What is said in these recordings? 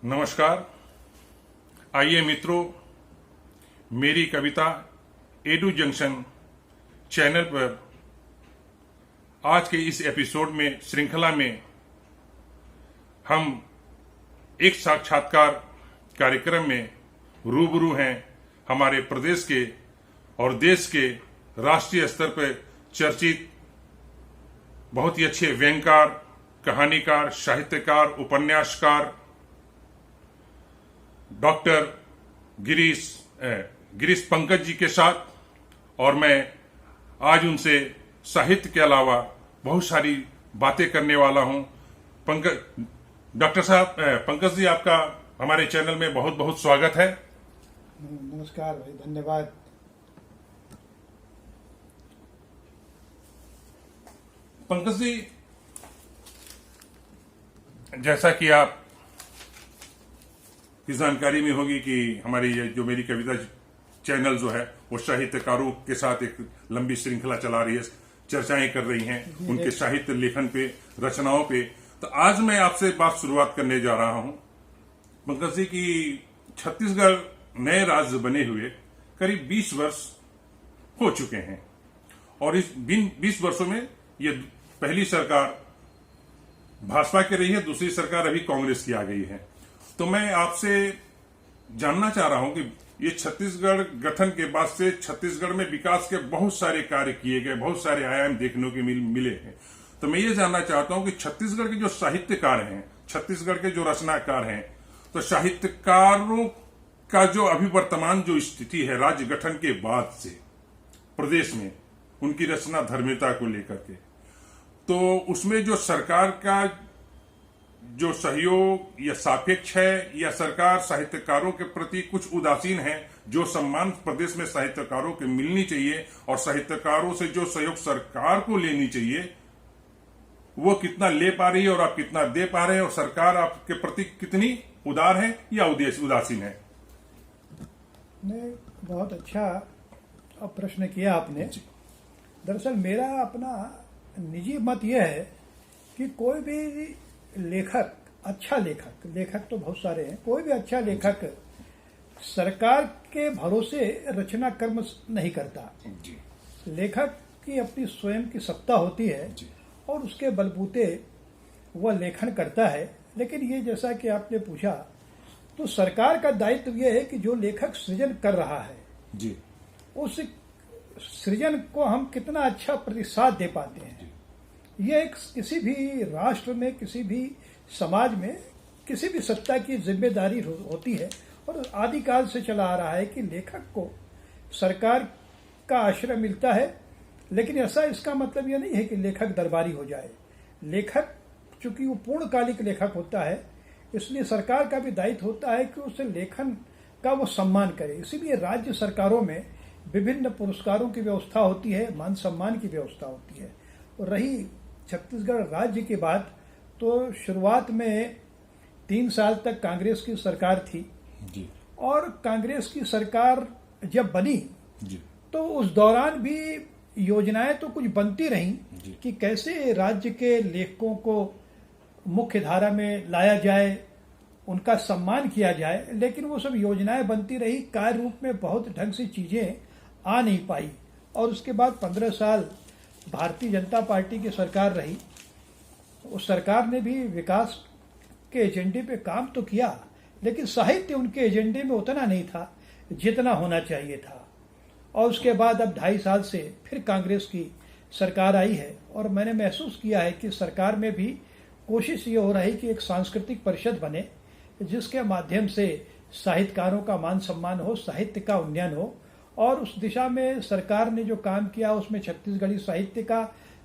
नमस्कार। आइए मित्रों, मेरी कविता एडू जंक्शन चैनल पर आज के इस एपिसोड में श्रृंखला में हम एक साक्षात्कार कार्यक्रम में रूबरू हैं हमारे प्रदेश के और देश के राष्ट्रीय स्तर पर चर्चित बहुत ही अच्छे व्यंगकार, कहानीकार, साहित्यकार, उपन्यासकार डॉक्टर गिरीश पंकज जी के साथ। और मैं आज उनसे साहित्य के अलावा बहुत सारी बातें करने वाला हूं। डॉक्टर साहब, पंकज जी, आपका हमारे चैनल में बहुत बहुत स्वागत है। नमस्कार भाई, धन्यवाद। पंकज जी, जैसा कि आप की जानकारी में होगी कि हमारी जो मेरी कविता चैनल जो है वो साहित्यकारों के साथ एक लंबी श्रृंखला चला रही है, चर्चाएं कर रही हैं उनके साहित्य लेखन पे, रचनाओं पे। तो आज मैं आपसे बात शुरुआत करने जा रहा हूं पंकज जी की छत्तीसगढ़ नए राज्य बने हुए करीब 20 वर्ष हो चुके हैं और इस 20 वर्षों में ये पहली सरकार भाजपा की रही है, दूसरी सरकार अभी कांग्रेस की आ गई है। तो मैं आपसे जानना चाह रहा हूं कि ये छत्तीसगढ़ गठन के बाद से छत्तीसगढ़ में विकास के बहुत सारे कार्य किए गए, बहुत सारे आयाम देखने को मिले हैं। तो मैं ये जानना चाहता हूं कि छत्तीसगढ़ के जो साहित्यकार हैं, छत्तीसगढ़ के जो रचनाकार हैं, तो साहित्यकारों का जो अभी वर्तमान जो स्थिति है राज्य गठन के बाद से प्रदेश में, उनकी रचना धर्मिता को लेकर के, तो उसमें जो सरकार का जो सहयोग या सापेक्ष है, या सरकार साहित्यकारों के प्रति कुछ उदासीन है, जो सम्मान प्रदेश में साहित्यकारों के मिलनी चाहिए और साहित्यकारों से जो सहयोग सरकार को लेनी चाहिए, वो कितना ले पा रही है और आप कितना दे पा रहे हैं, और सरकार आपके प्रति कितनी उदार है या उदासीन है? नहीं, बहुत अच्छा प्रश्न किया आपने। दरअसल मेरा अपना निजी मत यह है कि कोई भी लेखक, अच्छा लेखक तो बहुत सारे हैं, कोई भी अच्छा लेखक सरकार के भरोसे रचना कर्म नहीं करता। लेखक की अपनी स्वयं की सत्ता होती है और उसके बलबूते वह लेखन करता है। लेकिन ये जैसा कि आपने पूछा, तो सरकार का दायित्व यह है कि जो लेखक सृजन कर रहा है उस सृजन को हम कितना अच्छा प्रतिसाद दे पाते हैं। ये एक किसी भी राष्ट्र में, किसी भी समाज में, किसी भी सत्ता की जिम्मेदारी होती है और आदिकाल से चला आ रहा है कि लेखक को सरकार का आश्रय मिलता है। लेकिन ऐसा इसका मतलब यह नहीं है कि लेखक दरबारी हो जाए। लेखक चूंकि वो पूर्णकालिक लेखक होता है, इसलिए सरकार का भी दायित्व होता है कि उसे लेखन का वो सम्मान करे। इसीलिए राज्य सरकारों में विभिन्न पुरस्कारों की व्यवस्था होती है, मान सम्मान की व्यवस्था होती है। और रही छत्तीसगढ़ राज्य की बात, तो शुरुआत में 3 साल तक कांग्रेस की सरकार थी और कांग्रेस की सरकार जब बनी तो उस दौरान भी योजनाएं तो कुछ बनती रहीं कि कैसे राज्य के लेखकों को मुख्य धारा में लाया जाए, उनका सम्मान किया जाए। लेकिन वो सब योजनाएं बनती रही, कार्य रूप में बहुत ढंग से चीजें आ नहीं पाई। और उसके बाद 15 साल भारतीय जनता पार्टी की सरकार रही। उस सरकार ने भी विकास के एजेंडे पे काम तो किया, लेकिन साहित्य उनके एजेंडे में उतना नहीं था जितना होना चाहिए था। और उसके बाद अब 2.5 साल से फिर कांग्रेस की सरकार आई है और मैंने महसूस किया है कि सरकार में भी कोशिश ये हो रही कि एक सांस्कृतिक परिषद बने, जिसके माध्यम से साहित्यकारों का मान सम्मान हो, साहित्य का उन्नयन हो। और उस दिशा में सरकार ने जो काम किया उसमें छत्तीसगढ़ी साहित्य का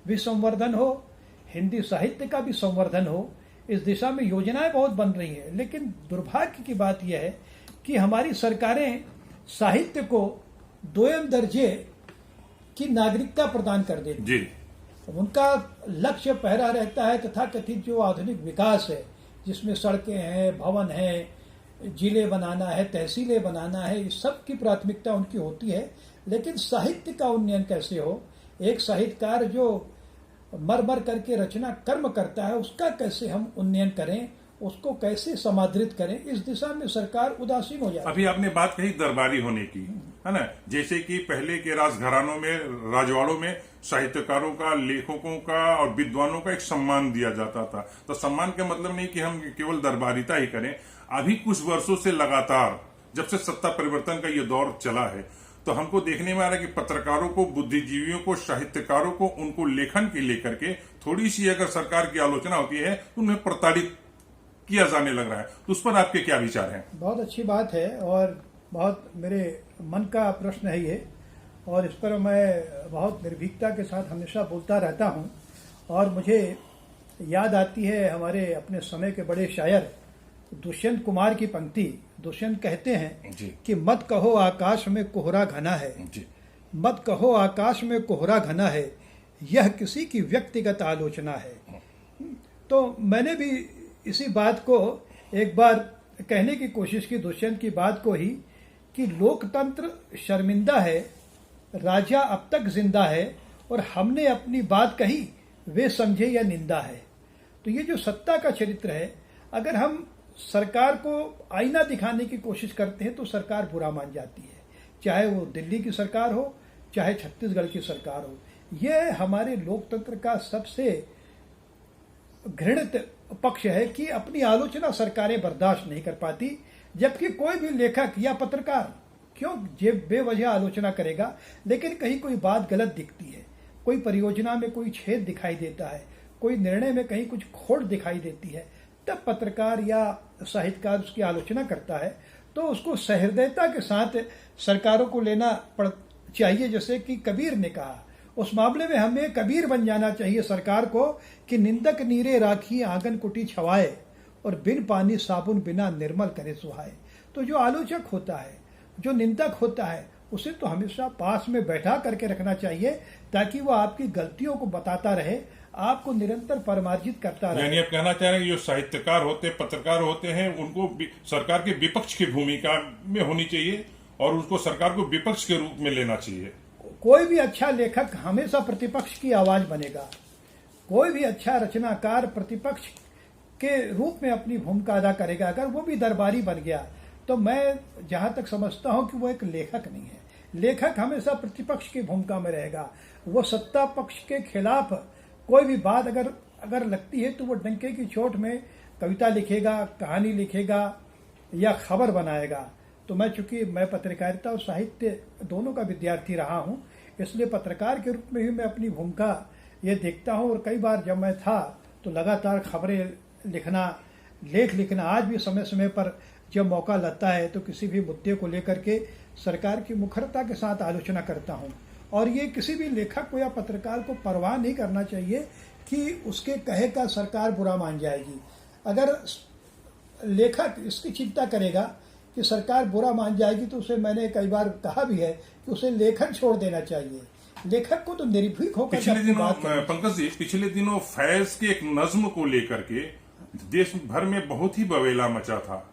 भी संवर्धन हो, हिंदी साहित्य का भी संवर्धन हो। इस दिशा में योजनाएं बहुत बन रही हैं। लेकिन दुर्भाग्य की बात यह है कि हमारी सरकारें साहित्य को 2म दर्जे की नागरिकता प्रदान कर देती है। उनका लक्ष्य पहरा रहता है तथाकथित जो आधुनिक विकास है, जिसमें सड़कें हैं, भवन हैं, जिले बनाना है, तहसीलें बनाना है, इस सब की प्राथमिकता उनकी होती है। लेकिन साहित्य का उन्नयन कैसे हो, एक साहित्यकार जो मर मर करके रचना कर्म करता है, उसका कैसे हम उन्नयन करें, उसको कैसे समादृत करें, इस दिशा में सरकार उदासीन हो जाती है। अभी आपने बात कही दरबारी होने की, है ना। जैसे कि पहले के राजघरानों में, राजवाड़ों में साहित्यकारों का, लेखकों का और विद्वानों का एक सम्मान दिया जाता था। तो सम्मान का मतलब नहीं कि हम केवल दरबारिता ही करें। अभी कुछ वर्षों से लगातार, जब से सत्ता परिवर्तन का ये दौर चला है, तो हमको देखने में आ रहा है कि पत्रकारों को, बुद्धिजीवियों को, साहित्यकारों को, उनको लेखन के लेकर के थोड़ी सी अगर सरकार की आलोचना होती है तो उन्हें प्रताड़ित किया जाने लग रहा है। तो उस पर आपके क्या विचार हैं? बहुत अच्छी बात है और बहुत मेरे मन का प्रश्न है ये, और इस पर मैं बहुत निर्भीकता के साथ हमेशा बोलता रहता हूँ। और मुझे याद आती है हमारे अपने समय के बड़े शायर दुष्यंत कुमार की पंक्ति। दुष्यंत कहते हैं जी। कि मत कहो आकाश में कोहरा घना है, जी। मत कहो आकाश में कोहरा घना है, यह किसी की व्यक्तिगत आलोचना है। तो मैंने भी इसी बात को एक बार कहने की कोशिश की, दुष्यंत की बात को ही, कि लोकतंत्र शर्मिंदा है, राजा अब तक जिंदा है और हमने अपनी बात कही, वे समझे या निंदा है। तो ये जो सत्ता का चरित्र है, अगर हम सरकार को आईना दिखाने की कोशिश करते हैं तो सरकार बुरा मान जाती है, चाहे वो दिल्ली की सरकार हो, चाहे छत्तीसगढ़ की सरकार हो। यह हमारे लोकतंत्र का सबसे घृणित पक्ष है कि अपनी आलोचना सरकारें बर्दाश्त नहीं कर पाती, जबकि कोई भी लेखक या पत्रकार क्यों बेवजह आलोचना करेगा, लेकिन कहीं कोई बात गलत दिखती है, कोई परियोजना में कोई छेद दिखाई देता है, कोई निर्णय में कहीं कुछ खोट दिखाई देती है, तब पत्रकार या साहित्यकार उसकी आलोचना करता है। तो उसको सहृदयता के साथ सरकारों को लेना चाहिए, जैसे कि कबीर ने कहा। उस मामले में हमें कबीर बन जाना चाहिए सरकार को कि निंदक नीरे राखी आंगन कुटी छवाए और बिन पानी साबुन बिना निर्मल करे सुहाए। तो जो आलोचक होता है, जो निंदक होता है, उसे तो हमेशा पास में बैठा करके रखना चाहिए ताकि वो आपकी गलतियों को बताता रहे, आपको निरंतर परमार्जित करता रहे। यानी आप कहना चाह रहे हैं जो साहित्यकार होते, पत्रकार होते हैं, उनको सरकार के विपक्ष की भूमिका में होनी चाहिए और उसको सरकार को विपक्ष के रूप में लेना चाहिए। कोई भी अच्छा लेखक हमेशा प्रतिपक्ष की आवाज बनेगा, कोई भी अच्छा रचनाकार प्रतिपक्ष के रूप में अपनी भूमिका अदा करेगा। अगर वो भी दरबारी बन गया तो मैं जहां तक समझता हूं कि वो एक लेखक नहीं है। लेखक हमेशा प्रतिपक्ष की भूमिका में रहेगा। वो सत्ता पक्ष के खिलाफ कोई भी बात अगर लगती है तो वो डंके की चोट में कविता लिखेगा, कहानी लिखेगा या खबर बनाएगा। तो चूंकि मैं पत्रकारिता और साहित्य दोनों का विद्यार्थी रहा हूं, इसलिए पत्रकार के रूप में भी मैं अपनी भूमिका ये देखता हूं। और कई बार जब मैं था तो लगातार खबरें लिखना, लेख लिखना, आज भी समय समय पर जब मौका लगता है तो किसी भी मुद्दे को लेकर के सरकार की मुखरता के साथ आलोचना करता हूं। और ये किसी भी लेखक को या पत्रकार को परवाह नहीं करना चाहिए कि उसके कहे का सरकार बुरा मान जाएगी। अगर लेखक इसकी चिंता करेगा कि सरकार बुरा मान जाएगी तो उसे, मैंने कई बार कहा भी है कि उसे लेखन छोड़ देना चाहिए। लेखक को तो निर्भीक होकर पिछले दिनों पंकज जी, पिछले दिनों फैज के एक नज्म को लेकर के देश भर में बहुत ही बवेला मचा था,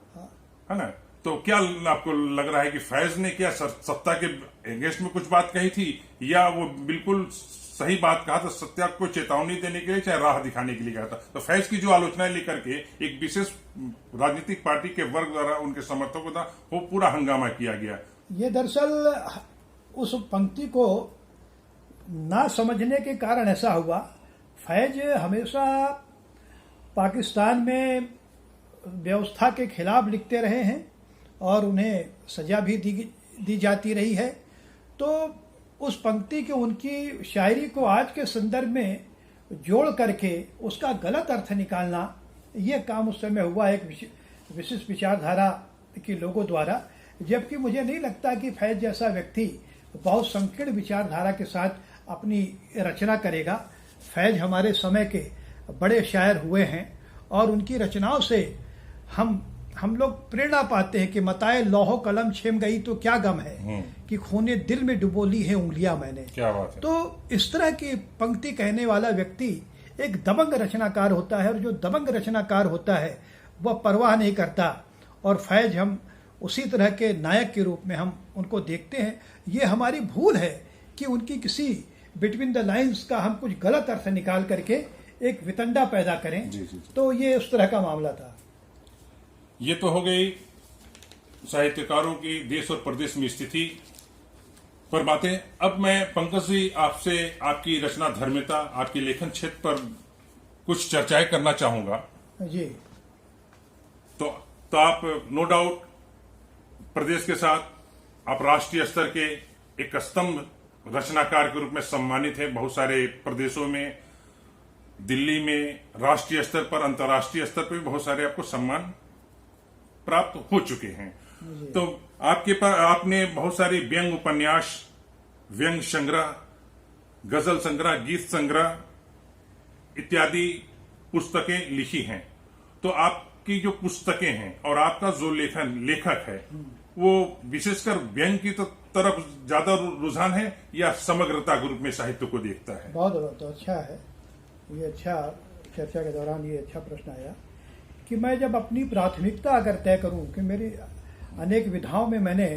है ना। तो क्या आपको लग रहा है कि फैज ने क्या सत्ता के अगेंस्ट में कुछ बात कही थी, या वो बिल्कुल सही बात कहा था, सत्ता को चेतावनी देने के लिए, चाहे राह दिखाने के लिए कहा था? तो फैज की जो आलोचना लेकर के एक विशेष राजनीतिक पार्टी के वर्ग द्वारा उनके समर्थकों द्वारा वो पूरा हंगामा किया गया। ये दरअसल उस पंक्ति को ना समझने के कारण ऐसा हुआ। फैज हमेशा पाकिस्तान में व्यवस्था के खिलाफ लिखते रहे हैं और उन्हें सजा भी दी जाती रही है। तो उस पंक्ति के, उनकी शायरी को आज के संदर्भ में जोड़ करके उसका गलत अर्थ निकालना, यह काम उस समय हुआ एक विशिष्ट विचारधारा के लोगों द्वारा। जबकि मुझे नहीं लगता कि फैज जैसा व्यक्ति बहुत संकीर्ण विचारधारा के साथ अपनी रचना करेगा। फैज हमारे समय के बड़े शायर हुए हैं और उनकी रचनाओं से हम लोग प्रेरणा पाते हैं कि मताए लौहो कलम छिम गई तो क्या गम है, कि खूने दिल में डुबोली है उंगलियां मैंने। क्या बात है। तो इस तरह की पंक्ति कहने वाला व्यक्ति एक दबंग रचनाकार होता है, और जो दबंग रचनाकार होता है वह परवाह नहीं करता। और फैज हम उसी तरह के नायक के रूप में हम उनको देखते हैं। ये हमारी भूल है कि उनकी किसी बिटवीन द लाइन्स का हम कुछ गलत अर्थ निकाल करके एक वितंडा पैदा करें। जी। तो ये उस तरह का मामला था। ये तो हो गई साहित्यकारों की देश और प्रदेश में स्थिति पर बातें। अब मैं पंकज जी आपसे आपकी रचना धर्मिता, आपकी लेखन क्षेत्र पर कुछ चर्चाएं करना चाहूंगा। जी। तो आप नो डाउट प्रदेश के साथ आप राष्ट्रीय स्तर के एक स्तंभ रचनाकार के रूप में सम्मानित हैं। बहुत सारे प्रदेशों में, दिल्ली में, राष्ट्रीय स्तर पर, अंतर्राष्ट्रीय स्तर पर भी बहुत सारे आपको सम्मान प्राप्त हो चुके हैं। तो आपके पास आपने बहुत सारे व्यंग उपन्यास, व्यंग संग्रह, गजल संग्रह, गीत संग्रह इत्यादि पुस्तकें लिखी हैं। तो आपकी जो पुस्तकें हैं और आपका जो लेखक है वो विशेषकर व्यंग की तरफ ज्यादा रुझान है या समग्रता के रूप में साहित्य को देखता है? बहुत बहुत अच्छा है ये। अच्छा, चर्चा के दौरान ये अच्छा प्रश्न आया कि मैं जब अपनी प्राथमिकता अगर तय करूं कि मेरी अनेक विधाओं में मैंने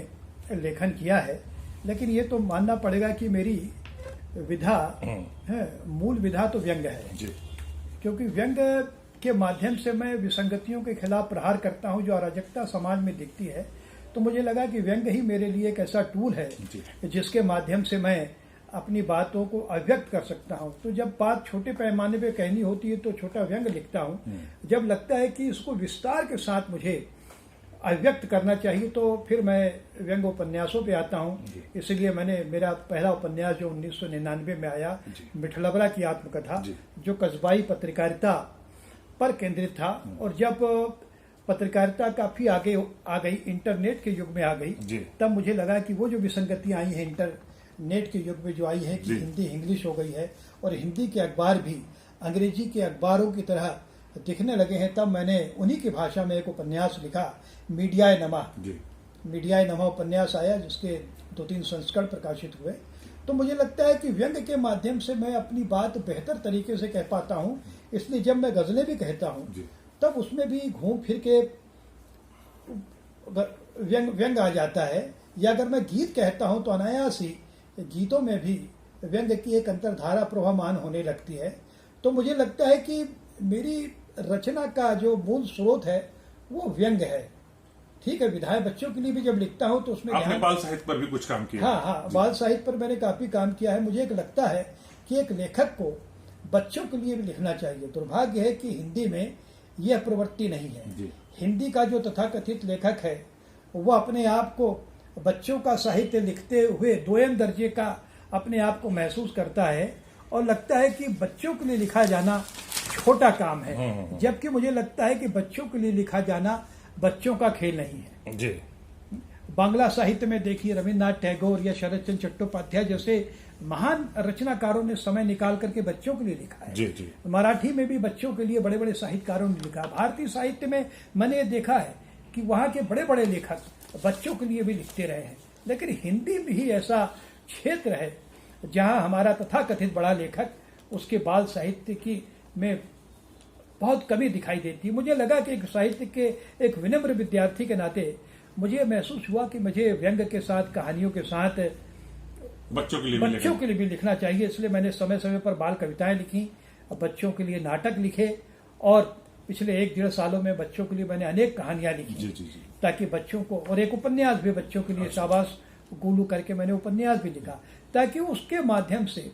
लेखन किया है, लेकिन ये तो मानना पड़ेगा कि मेरी विधा है, मूल विधा तो व्यंग है जी। क्योंकि व्यंग के माध्यम से मैं विसंगतियों के खिलाफ प्रहार करता हूं जो अराजकता समाज में दिखती है। तो मुझे लगा कि व्यंग ही मेरे लिए एक ऐसा टूल है जिसके माध्यम से मैं अपनी बातों को अभिव्यक्त कर सकता हूं। तो जब बात छोटे पैमाने पे कहनी होती है तो छोटा व्यंग लिखता हूं। जब लगता है कि इसको विस्तार के साथ मुझे अभिव्यक्त करना चाहिए तो फिर मैं व्यंग उपन्यासों पे आता हूं। इसलिए मैंने मेरा पहला उपन्यास जो 1999 में आया, मिठलबरा की आत्मकथा, जो कस्बाई पत्रकारिता पर केंद्रित था। और जब पत्रकारिता काफी आगे आ गई, इंटरनेट के युग में आ गई, तब मुझे लगा कि वो जो विसंगतियां आई हैं इंटरनेट के युग में जो आई है कि हिंदी इंग्लिश हो गई है और हिंदी के अखबार भी अंग्रेजी के अखबारों की तरह दिखने लगे हैं, तब मैंने उन्हीं की भाषा में एक उपन्यास लिखा, मीडियाए नमा। मीडियाए नमा उपन्यास आया जिसके 2-3 संस्करण प्रकाशित हुए। तो मुझे लगता है कि व्यंग के माध्यम से मैं अपनी बात बेहतर तरीके से कह पाता हूं। इसलिए जब मैं गजलें भी कहता हूं तब उसमें भी घूम फिर के व्यंग आ जाता है। या अगर मैं गीत कहता हूं तो अनायास ही गीतों में भी व्यंग की एक अंतर्धारा प्रवाहमान होने लगती है। तो मुझे लगता है कि मेरी रचना का जो मूल स्रोत है वो व्यंग है। ठीक है, विधाएं बच्चों के लिए भी जब लिखता हूं तो उसमें आपने बाल साहित्य पर भी कुछ काम किया? हाँ, बाल साहित्य पर मैंने काफी काम किया है। मुझे एक लगता है कि एक लेखक को बच्चों के लिए भी लिखना चाहिए। दुर्भाग्य है कि हिंदी में यह प्रवृत्ति नहीं है। हिंदी का जो तथाकथित लेखक है वो अपने आप को बच्चों का साहित्य लिखते हुए दोयम दर्जे का अपने आप को महसूस करता है और लगता है कि बच्चों के लिए लिखा जाना छोटा काम है, जबकि मुझे लगता है कि बच्चों के लिए लिखा जाना बच्चों का खेल नहीं है। जी। बांग्ला साहित्य में देखिए, रविन्द्रनाथ टैगोर या शरद चंद्र चट्टोपाध्याय जैसे महान रचनाकारों ने समय निकाल करके बच्चों के लिए लिखा है। जी। मराठी में भी बच्चों के लिए बड़े बड़े साहित्यकारों ने लिखा। भारतीय साहित्य में मैंने देखा है कि वहां के बड़े बड़े लेखक बच्चों के लिए भी लिखते रहे हैं। लेकिन हिंदी में ही ऐसा क्षेत्र है जहां हमारा तथाकथित बड़ा लेखक, उसके बाल साहित्य की में बहुत कमी दिखाई देती है। मुझे लगा कि एक साहित्य के एक विनम्र विद्यार्थी के नाते मुझे महसूस हुआ कि मुझे व्यंग के साथ, कहानियों के साथ बच्चों के लिए भी लिखना चाहिए। इसलिए मैंने समय समय पर बाल कविताएं लिखी, बच्चों के लिए नाटक लिखे और पिछले 1-1.5 सालों में बच्चों के लिए मैंने अनेक कहानियां लिखी। ताकि बच्चों को, और एक उपन्यास भी बच्चों के लिए, शाबाश गोलू करके मैंने उपन्यास भी लिखा, ताकि उसके माध्यम से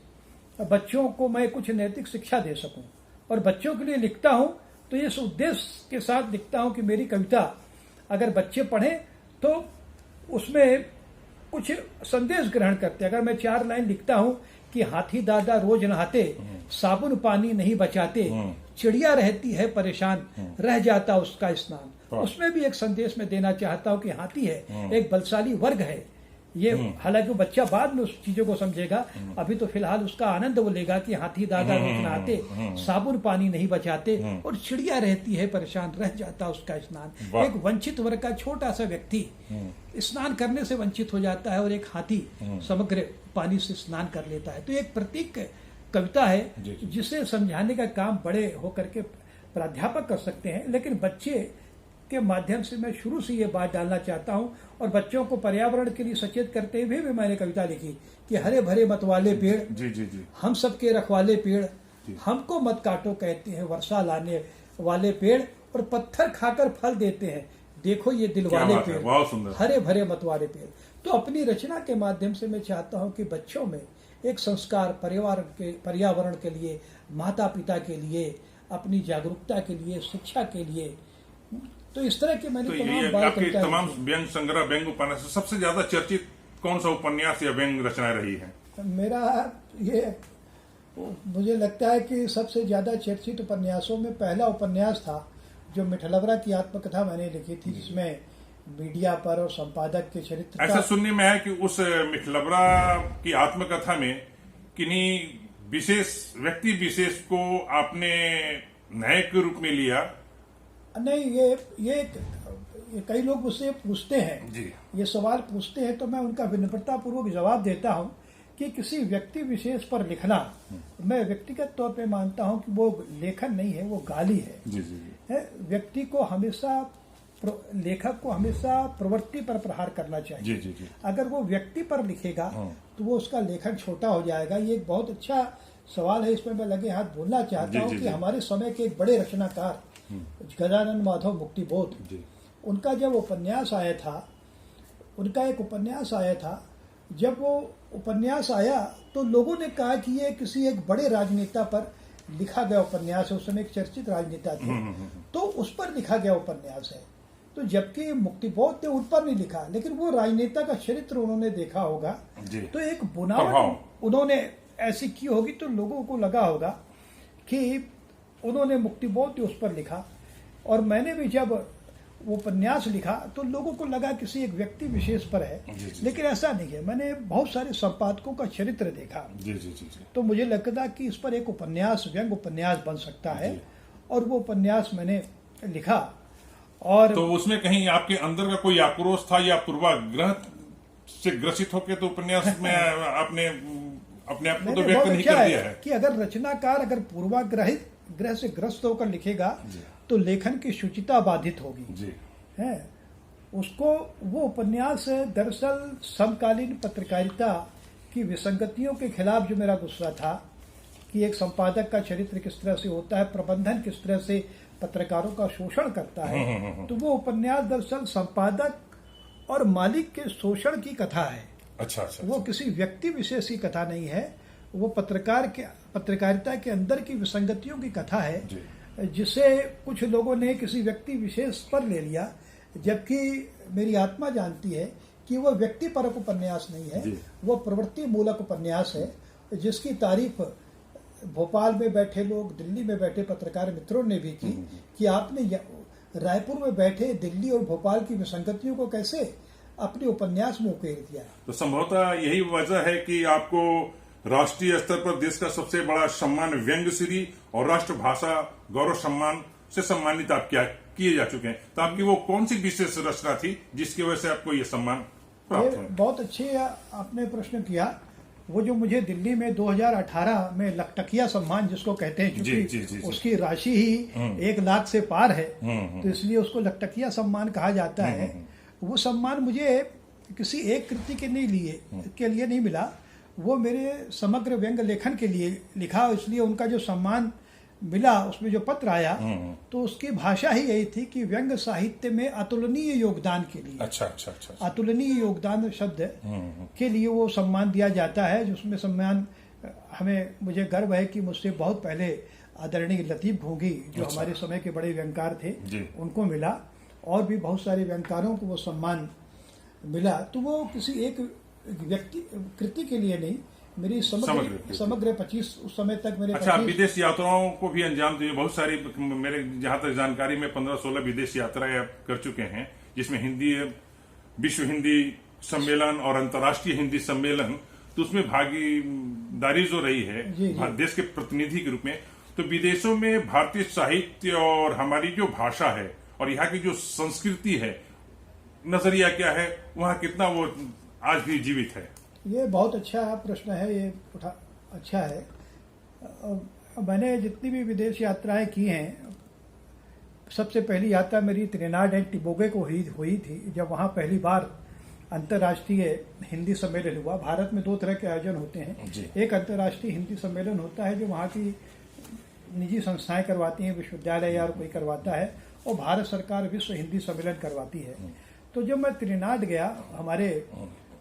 बच्चों को मैं कुछ नैतिक शिक्षा दे सकूं। और बच्चों के लिए लिखता हूं तो इस उद्देश्य के साथ लिखता हूं कि मेरी कविता अगर बच्चे पढ़ें तो उसमें कुछ संदेश ग्रहण करते। अगर मैं 4 लाइन लिखता हूं कि हाथी दादा रोज नहाते, साबुन पानी नहीं बचाते, चिड़िया रहती है परेशान, रह जाता उसका स्नान, उसमें भी एक संदेश में देना चाहता हूं कि हाथी है एक बलशाली वर्ग है। ये हालांकि बच्चा बाद में उस चीजों को समझेगा, अभी तो फिलहाल उसका आनंद वो लेगा कि हाथी दादा रोज नहाते, साबुन पानी नहीं बचाते और चिड़िया रहती है परेशान, रह जाता उसका स्नान। एक वंचित वर्ग का छोटा सा व्यक्ति स्नान करने से वंचित हो जाता है और एक हाथी समग्र पानी से स्नान कर लेता है। तो एक प्रतीक कविता है जिसे समझाने का काम बड़े होकर के प्राध्यापक कर सकते हैं, लेकिन बच्चे के माध्यम से मैं शुरू से ये बात डालना चाहता हूं। और बच्चों को पर्यावरण के लिए सचेत करते हुए भी मैंने कविता लिखी कि हरे भरे मतवाले पेड़, हम सबके रखवाले पेड़, हमको मत काटो कहते हैं वर्षा लाने वाले पेड़, और पत्थर खाकर फल देते हैं, देखो ये दिल क्या वाले बात है, पेड़, बहुत सुंदर। हरे भरे मत वाले पेड़। तो अपनी रचना के माध्यम से मैं चाहता हूं कि बच्चों में एक संस्कार, पर्यावरण के लिए, माता पिता के लिए, अपनी जागरूकता के लिए, शिक्षा के लिए, तो इस तरह के मैंने तो तमाम ये बाल आपके कविताएं तमाम लिखी। व्यंग संग्रह, व्यंग उपन्यास सबसे ज्यादा चर्चित कौन सा उपन्यास या व्यंग रचना रही है? मेरा ये, मुझे लगता है कि सबसे ज्यादा चर्चित उपन्यासों में पहला उपन्यास था जो मिठलवरा की आत्मकथा मैंने लिखी थी, जिसमें मीडिया पर और संपादक के चरित्र ऐसा का सुनने में आया कि उस मिठलबरा की आत्मकथा में किन्हीं विशेष व्यक्ति विशेष को आपने नायक के रूप में लिया। नहीं, ये कई लोग मुझसे पूछते हैं, जी। ये सवाल पूछते हैं, तो मैं उनका विनम्रता पूर्वक जवाब देता हूं कि किसी व्यक्ति विशेष पर लिखना, मैं व्यक्तिगत तौर पे मानता हूं कि वो लेखन नहीं है, वो गाली है। जी जी जी। है, व्यक्ति को हमेशा, लेखक को हमेशा प्रवृत्ति पर प्रहार करना चाहिए। जी जी जी। अगर वो व्यक्ति पर लिखेगा तो वो उसका लेखन छोटा हो जाएगा। ये एक बहुत अच्छा सवाल है, इसमें मैं लगे हाथ बोलना चाहता हूँ कि हमारे समय के एक बड़े रचनाकार गजानन माधव मुक्तिबोध, उनका जब उपन्यास आया था, उनका एक उपन्यास आया था, जब वो उपन्यास आया तो लोगों ने कहा कि ये किसी एक बड़े राजनेता पर लिखा गया उपन्यास है। उस समय एक चर्चित राजनेता थे, तो उस पर लिखा गया उपन्यास है। तो जबकि मुक्तिबोध ने उन पर नहीं लिखा, लेकिन वो राजनेता का चरित्र उन्होंने देखा होगा, तो एक बुनावट उन्होंने ऐसी की होगी, तो लोगों को लगा होगा कि उन्होंने, मुक्तिबोध ने उस पर लिखा। और मैंने भी जब वो उपन्यास लिखा तो लोगों को लगा किसी एक व्यक्ति विशेष पर है, लेकिन ऐसा नहीं है। मैंने बहुत सारे संपादकों का चरित्र देखा, जी जी जी जी। तो मुझे लगता कि इस पर एक उपन्यास, व्यंग उपन्यास बन सकता है, और वो उपन्यास मैंने लिखा। और तो उसमें कहीं आपके अंदर का कोई आक्रोश था या पूर्वाग्रह से ग्रसित होकर तो उपन्यास में आपने अपने आप को तो व्यक्त नहीं कर दिया है कि अगर रचनाकार अगर पूर्वाग्रह से ग्रस्त होकर लिखेगा तो लेखन की शुचिता बाधित होगी। जी। है, उसको वो उपन्यास दरअसल समकालीन पत्रकारिता की विसंगतियों के खिलाफ जो मेरा गुस्सा था कि एक संपादक का चरित्र किस तरह से होता है, प्रबंधन किस तरह से पत्रकारों का शोषण करता है, तो वो उपन्यास दरअसल संपादक और मालिक के शोषण की कथा है। अच्छा अच्छा। वो किसी व्यक्ति विशेष की कथा नहीं है, वो पत्रकारिता के अंदर की विसंगतियों की कथा है, जिसे कुछ लोगों ने किसी व्यक्ति विशेष पर ले लिया, जबकि मेरी आत्मा जानती है कि वो व्यक्तिपरक उपन्यास नहीं है, वो प्रवृत्ति मूलक उपन्यास है, जिसकी तारीफ भोपाल में बैठे लोग, दिल्ली में बैठे पत्रकार मित्रों ने भी की कि आपने रायपुर में बैठे दिल्ली और भोपाल की विसंगतियों को कैसे अपने उपन्यास में उकेर दिया। तो संभवतः यही वजह है कि आपको राष्ट्रीय स्तर पर देश का सबसे बड़ा सम्मान व्यंग्यश्री और राष्ट्रभाषा गौरव सम्मान से सम्मानित आप किए जा चुके हैं। तो आपकी वो कौन सी विशेष रचना थी जिसकी वजह से आपको ये सम्मान प्राप्त हुआ? बहुत अच्छे आपने प्रश्न किया। वो जो मुझे दिल्ली में 2018 में लखटकिया सम्मान जिसको कहते हैं, क्योंकि उसकी राशि ही 1 लाख से पार है, तो इसलिए उसको लखटकिया सम्मान कहा जाता है। वो सम्मान मुझे किसी एक कृति के लिए नहीं मिला, वो मेरे समग्र व्यंग लेखन के लिए लिखा, इसलिए उनका जो सम्मान मिला, उसमें जो पत्र आया, तो उसकी भाषा ही यही थी कि व्यंग साहित्य में अतुलनीय योगदान के लिए, अच्छा। अतुलनीय योगदान शब्द के लिए वो सम्मान दिया जाता है, जिसमें सम्मान मुझे गर्व है कि मुझसे बहुत पहले आदरणीय लतीफ घोंगी, जो हमारे समय के बड़े व्यंगकार थे, उनको मिला, और भी बहुत सारे व्यंगकारों को वो सम्मान मिला। तो वो किसी एक व्यक्ति कृति के लिए नहीं, मेरी समग्र 25 उस समय तक मेरे। अच्छा, विदेश यात्राओं को भी अंजाम दिए, बहुत सारी, मेरे जहां तक जानकारी में 15-16 विदेश यात्राएं आप कर चुके हैं, जिसमें हिंदी, विश्व हिंदी सम्मेलन और अंतर्राष्ट्रीय हिंदी सम्मेलन, तो उसमें भागीदारी जो रही है देश के प्रतिनिधि के रूप में। तो विदेशों में भारतीय साहित्य और हमारी जो भाषा है और यहाँ की जो संस्कृति है, नजरिया क्या है, वहाँ कितना वो आज भी जीवित है? ये बहुत अच्छा प्रश्न है, ये अच्छा है। मैंने जितनी भी विदेश यात्राएं की हैं, सबसे पहली यात्रा मेरी त्रिनाड एंड टोबैगो को हुई थी, जब वहाँ पहली बार अंतर्राष्ट्रीय हिंदी सम्मेलन हुआ। भारत में 2 तरह के आयोजन होते हैं, एक अंतर्राष्ट्रीय हिंदी सम्मेलन होता है जो वहाँ की निजी संस्थाएं करवाती हैं, विश्वविद्यालय या कोई करवाता है, और भारत सरकार विश्व हिंदी सम्मेलन करवाती है। तो जब मैं त्रिनाद गया, हमारे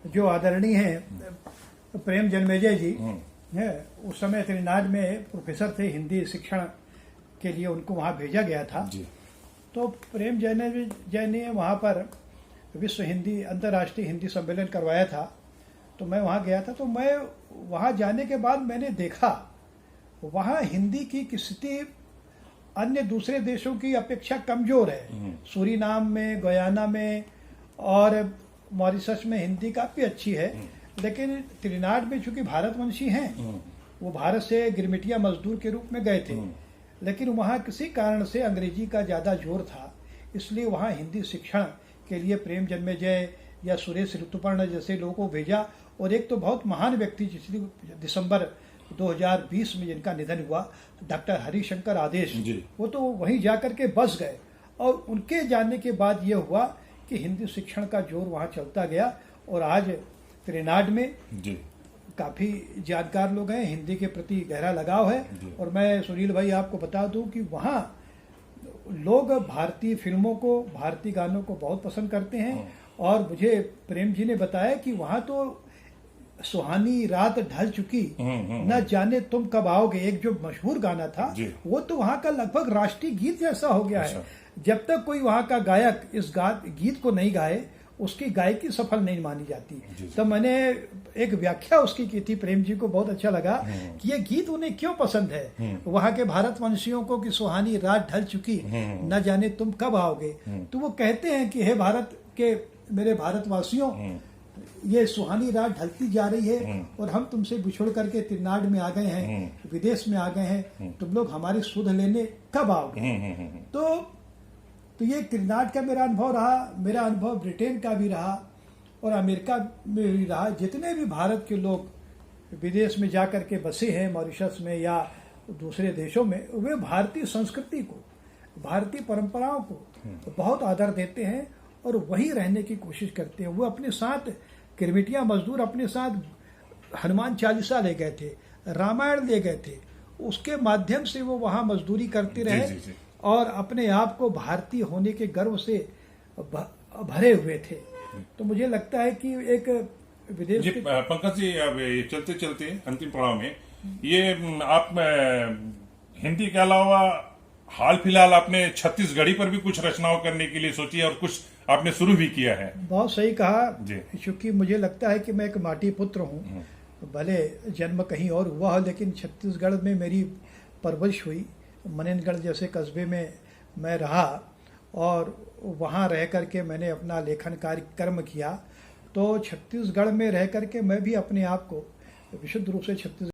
जो आदरणीय हैं प्रेम जन्मेजय जी है, उस समय त्रिनाद में प्रोफेसर थे हिंदी शिक्षण के लिए, उनको वहाँ भेजा गया था। तो प्रेम जन्मेजय ने वहाँ पर विश्व हिंदी अंतर्राष्ट्रीय हिंदी सम्मेलन करवाया था। तो मैं वहाँ गया था। तो मैं वहाँ जाने के बाद मैंने देखा वहाँ हिंदी की स्थिति अन्य दूसरे देशों की अपेक्षा कमजोर है। सूरीनाम में, गयाना में और मॉरिशस में हिंदी काफी अच्छी है, लेकिन त्रिनाद में चूंकि भारतवंशी हैं, वो भारत से गिरमिटिया मजदूर के रूप में गए थे, लेकिन वहाँ किसी कारण से अंग्रेजी का ज्यादा जोर था, इसलिए वहाँ हिंदी शिक्षण के लिए प्रेम जन्मेजय या सुरेश ऋतुपर्ण जैसे लोगों को भेजा। और एक तो बहुत महान व्यक्ति जिसने दिसंबर 2020 में जिनका निधन हुआ, डॉक्टर हरिशंकर आदेश, वो तो वहीं जाकर के बस गए। और उनके जाने के बाद ये हुआ कि हिंदी शिक्षण का जोर वहाँ चलता गया। और आज त्रिनाद में काफी जानकार लोग हैं, हिंदी के प्रति गहरा लगाव है। और मैं सुनील भाई आपको बता दूं कि वहाँ लोग भारतीय फिल्मों को, भारतीय गानों को बहुत पसंद करते हैं। और मुझे प्रेम जी ने बताया कि वहाँ तो सुहानी रात ढल चुकी, न जाने तुम कब आओगे, एक जो मशहूर गाना था, वो तो वहाँ का लगभग राष्ट्रीय गीत जैसा हो गया है। जब तक कोई वहाँ का गायक इस गीत को नहीं गाए, उसकी गायकी सफल नहीं मानी जाती। तो मैंने एक व्याख्या उसकी की थी, प्रेम जी को बहुत अच्छा लगा कि ये गीत उन्हें क्यों पसंद है, वहाँ के भारतवंशियों को, कि सुहानी रात ढल चुकी, न जाने तुम कब आओगे। तो वो कहते हैं कि हे भारत के मेरे भारतवासियों, ये सुहानी रात ढलती जा रही है और हम तुमसे बिछुड़ करके त्रिनाद में आ गए हैं, विदेश में आ गए हैं, तुम लोग हमारी सुध लेने कब आओगे। तो ये त्रिनाद का मेरा अनुभव रहा। मेरा अनुभव ब्रिटेन का भी रहा और अमेरिका में भी रहा। जितने भी भारत के लोग विदेश में जाकर के बसे हैं, मॉरिशस में या दूसरे देशों में, वे भारतीय संस्कृति को, भारतीय परंपराओं को बहुत आदर देते हैं और वहीं रहने की कोशिश करते हैं। वो अपने साथ गिरमिटिया मजदूर अपने साथ हनुमान चालीसा ले गए थे, रामायण ले गए थे, उसके माध्यम से वो वहाँ मजदूरी करते रहे और अपने आप को भारतीय होने के गर्व से भरे हुए थे। तो मुझे लगता है कि एक विदेश जी, पंकज जी, अब चलते चलते अंतिम पड़ाव में ये आप हिंदी के अलावा हाल फिलहाल आपने छत्तीसगढ़ी पर भी कुछ रचनाओं करने के लिए सोची है और कुछ आपने शुरू भी किया है। बहुत सही कहा, क्योंकि मुझे लगता है कि मैं एक माटी पुत्र हूँ, भले जन्म कहीं और हुआ हो, लेकिन छत्तीसगढ़ में मेरी परवरिश हुई। मनेनगढ़ जैसे कस्बे में मैं रहा और वहाँ रह करके मैंने अपना लेखन कार्यक्रम किया। तो छत्तीसगढ़ में रह करके मैं भी अपने आप को विशुद्ध रूप से छत्तीसगढ़